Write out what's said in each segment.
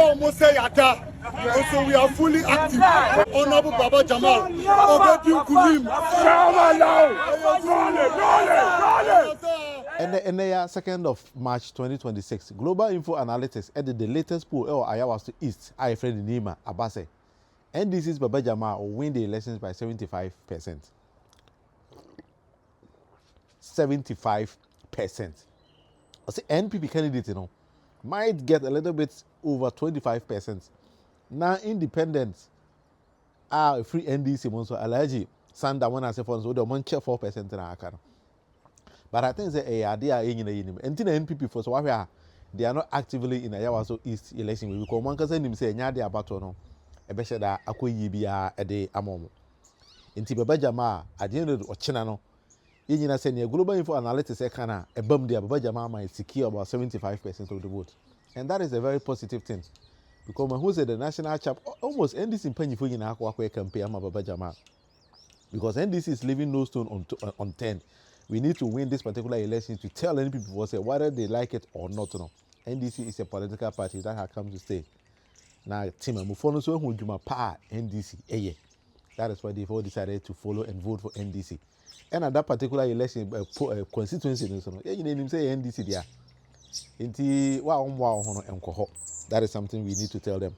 almost say Yata. Also, we are fully active. Honorable Baba Jamal. And the 2nd of March 2026, Global Info Analytics added the latest poll of Ayawaso East, I friend Nema, Abase. NDC's Baba Jamal will win the elections by 75%. 75%. I say NPP candidate, might get a little bit over 25%. Now independents are free NDC, so allergy. Sanda one as a phone, so the one check 4% in our account. But I think they are in NPP for so they are not actively in Ayawaso East election. We come one person him say nya dey abato no e be sheda akoyi bia e dey amomo. Nti Baba Jamal at the end of ochina no ynyina say ne Global Info Analytics e kana e bam dey Baba Jamal might secure about 75% of the vote. And that is a very positive thing. Because who said the national chap almost NDC mpanyifo nyina akwa campaign ama Baba Jamal. Because NDC is leaving no stone unturned. We need to win this particular election to tell any people whether they like it or not. No. NDC is a political party that has come to stay. Now, Tim Mufono so who Juma pa NDC. That is why they've all decided to follow and vote for NDC. And at that particular election constituency, you say NDC there. That is something we need to tell them.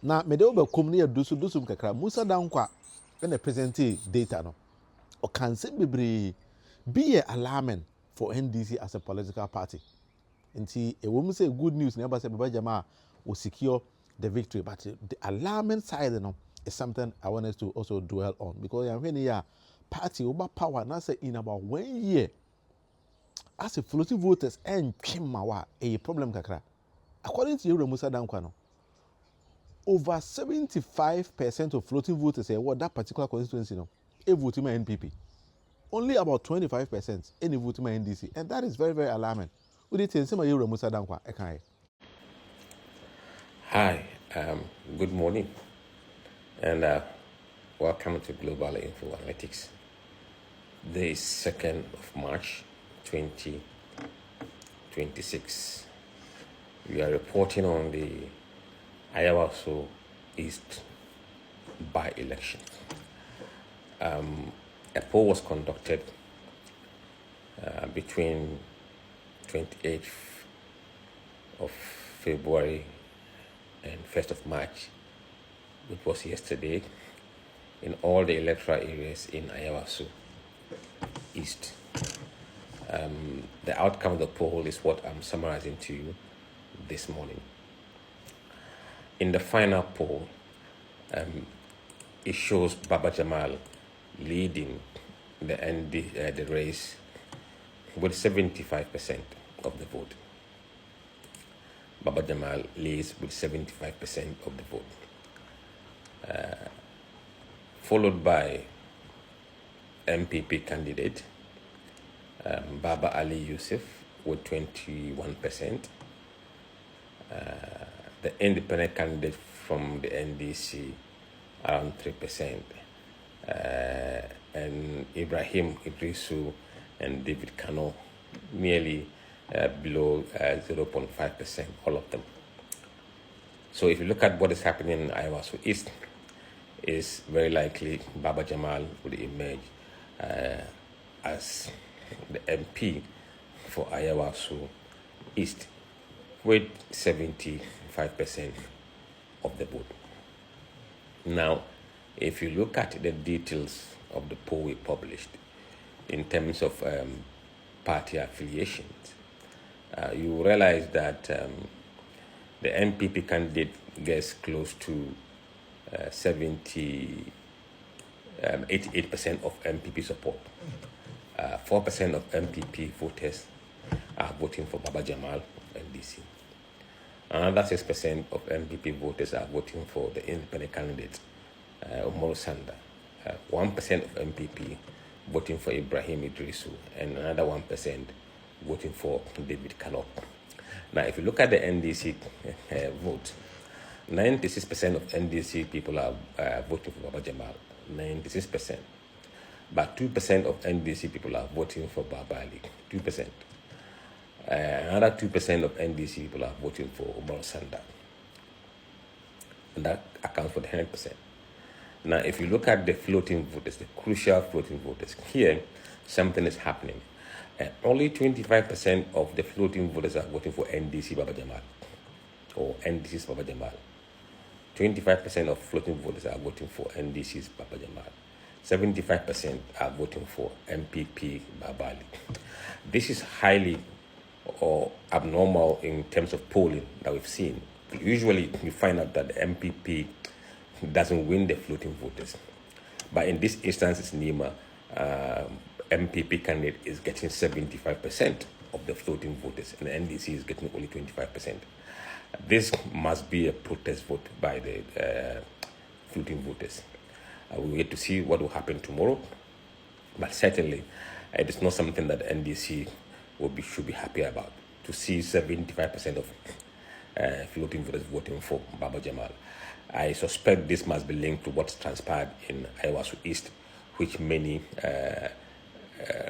Now, Medoba Kumni Dusum Kakra, Musa Dankwa, when they present data, no, or can simply be alarming for NDC as a political party. And see, a woman say good news, never say Baba Jamal will secure the victory, but the alarming side, is something I want us to also dwell on because I'm when here party over power, now say in about 1 year, as a floating voters and Kimawa, a problem kakra. According to you, Musa Dankwa, over 75% of floating voters say what that particular constituency a vote my NPP. Only about 25% any vote my NDC, and that is very, very alarming. Would it say you Musa Dankwa? Hi, good morning, and welcome to Global Info Analytics. This is 2nd of March 2026. We are reporting on the Ayawaso East by-election. A poll was conducted between 28th of February and 1st of March, which was yesterday, in all the electoral areas in Ayawaso East. The outcome of the poll is what I'm summarizing to you this morning. In the final poll, it shows Baba Jamal leading the race with 75% of the vote. Baba Jamal leads with 75% of the vote. Followed by MPP candidate Baba Ali Yusuf with 21%. The independent candidate from the NDC around 3%. And Ibrahim Idrisu and David Kano merely below 0.5%, all of them. So if you look at what is happening in Ayawaso East, it's very likely Baba Jamal will emerge as the MP for Ayawaso East with 75% of the vote. Now, if you look at the details of the poll we published in terms of party affiliations, you will realize that the NPP candidate gets close to 88% of MPP support. 4% of MPP voters are voting for Baba Jamal, NDC. Another 6% of MPP voters are voting for the independent candidate, Umaru Sanda. 1% of MPP voting for Ibrahim Idrisu, and another 1% voting for David Kano. Now, if you look at the NDC vote, 96% of NDC people are voting for Baba Jamal, 96%. But 2% of NDC people are voting for Baba Ali, 2%. Another 2% of NDC people are voting for Obama Sanda. And that accounts for the 100%. Now, if you look at the floating voters, the crucial floating voters, here something is happening. Only 25% of the floating voters are voting for NDC Baba Jamal or NDC's Baba Jamal. 25% of floating voters are voting for NDC's Baba Jamal. 75% are voting for MPP Babali. This is highly or abnormal in terms of polling that we've seen. Usually, you find out that the MPP doesn't win the floating voters. But in this instance, it's Nema. MPP candidate is getting 75% of the floating voters, and the NDC is getting only 25%. This must be a protest vote by the floating voters. We wait to see what will happen tomorrow, but certainly it is not something that the NDC should be happy about, to see 75% of floating voters voting for Baba Jamal. I suspect this must be linked to what's transpired in Ayawaso East, which many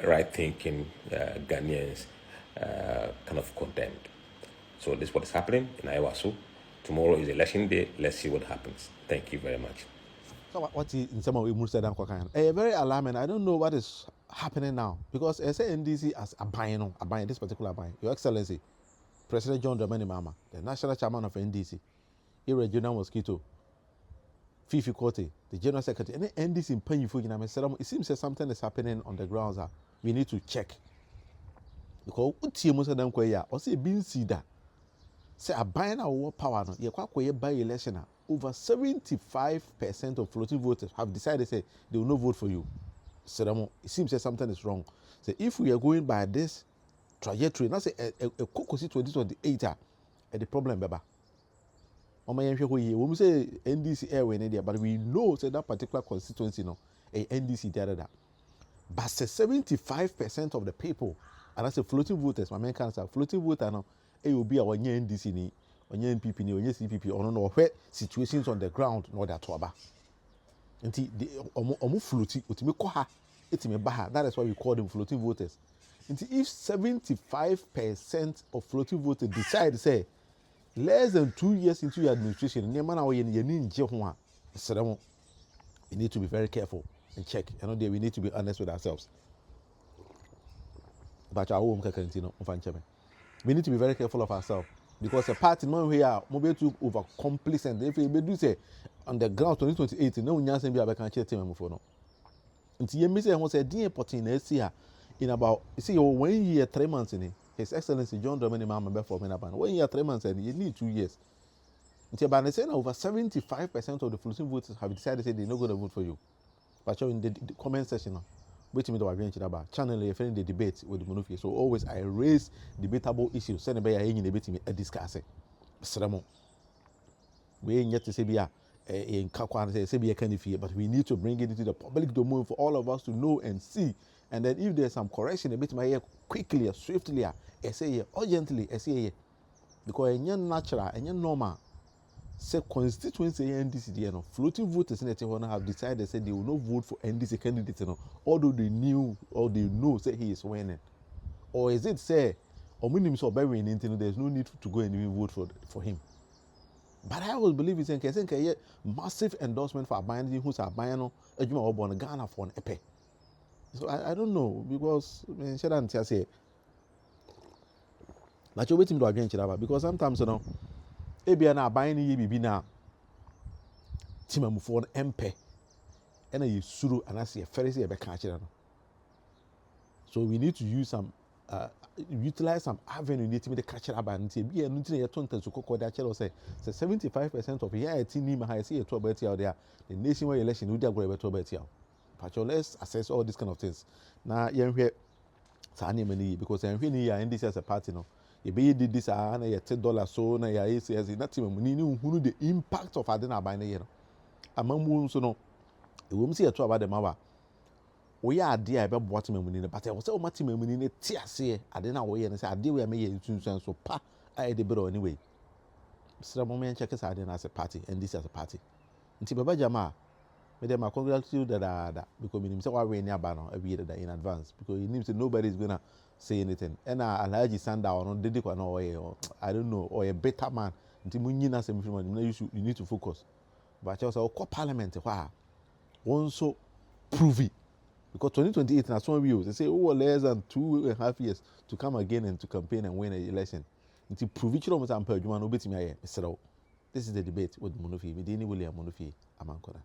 right-thinking Ghanaians kind of condemned. So this is what is happening in Ayawaso. Tomorrow is election day. Let's see what happens. Thank you very much. So what in some of we said very alarming. I don't know what is happening now, because I say NDC as a buying this particular buying. Your Excellency, President John Dramani Mahama, the national chairman of NDC, Regional Mosquito, Fifi Kote, the general secretary, and NDC in Panyufu, it seems that something is happening on the grounds. We need to check. Because utie mo sadam kwa ya, o say bin sida. Say a buying our power no, ye kwa by election. Over 75% of floating voters have decided say they will not vote for you. So it seems that something is wrong. So if we are going by this trajectory, now say a Kokosi 2028, the problem beba. When we say NDC airway in India, but we know say that particular constituency no, a NDC da. But say 75% of the people, and that's a floating voters, my main cancer, floating voter now, it will be our NDC ni, or NPP ni, or CPP, or no where situations on the ground, no that waba. And the floating, that is why we call them floating voters. And if 75% of floating voters decide to say, less than 2 years into your administration, we need to be very careful and check. We need to be honest with ourselves. But we need to be very careful of ourselves, because a party man we are mobile to over complacent. If we do say on the ground 2028, no one else be able to check team for no. Until you miss it, say dear potting in about 1 year 3 months in it. His Excellency John Dramani Mahama for me about 1 year 3 months, and you need 2 years. Until by the saying over 75% of the floating voters have decided they're not going to vote for you. But in the comment section, wait a minute, about channel you're the debate with the Monufi. So always I raise debatable issues. Send by a debate a discuss it. We ain't yet to say in Kakwan say be a kind of fear, but we need to bring it into the public domain for all of us to know and see. And then if there's some correction, a bit my ear quickly, swiftly, I say urgently, I say because it's natural and normal. Say constituency NDC, floating voters in the have decided say they will not vote for NDC candidates, although they knew or they know say he is winning. Or is it say, or minimum or by winning, there's no need to go and even vote for him. But I always believe it's in case massive endorsement for Abayani who's Abayano, Ejuma Obon Ghana for an epe. So I don't know, because I say, but you're waiting to again, because sometimes ebi na aban ni bibi na timamufo no empe ena yesuru anase ferese ebeka akire no. So we need to utilize some avenue need to make the catch up and say be enu tin ye tonta so kokode akire say 75% of here Nema ha say to about here there the nationwide election we dey go about here. But let's assess all these kind of things. Na yenhwe sa na mani because yenhwe ni ya NDC as a party no. You be did this and you $10 so na ya says nothing money who the impact of adena by na year. Among so no we will see about the mawa. We are dear about what money, but I was so much money tear say adena way and say I deal with me so pa I the better anyway. Some moment check us adena as a party and this as a party. Until Baba Jamal Me dem I congratulate you that because me say why we near ban every year that in advance because it means nobody is gonna say anything. And Alhaji Sandow no did no I don't know or a better man. Until you need to focus. But also parliament why so prove it. Because 2028 na some views they say less than 2.5 years to come again and to campaign and win an election. Until prove it almost am per juma no betimi aye. This is the debate with Monofi. Me dini William Monofi Amankora.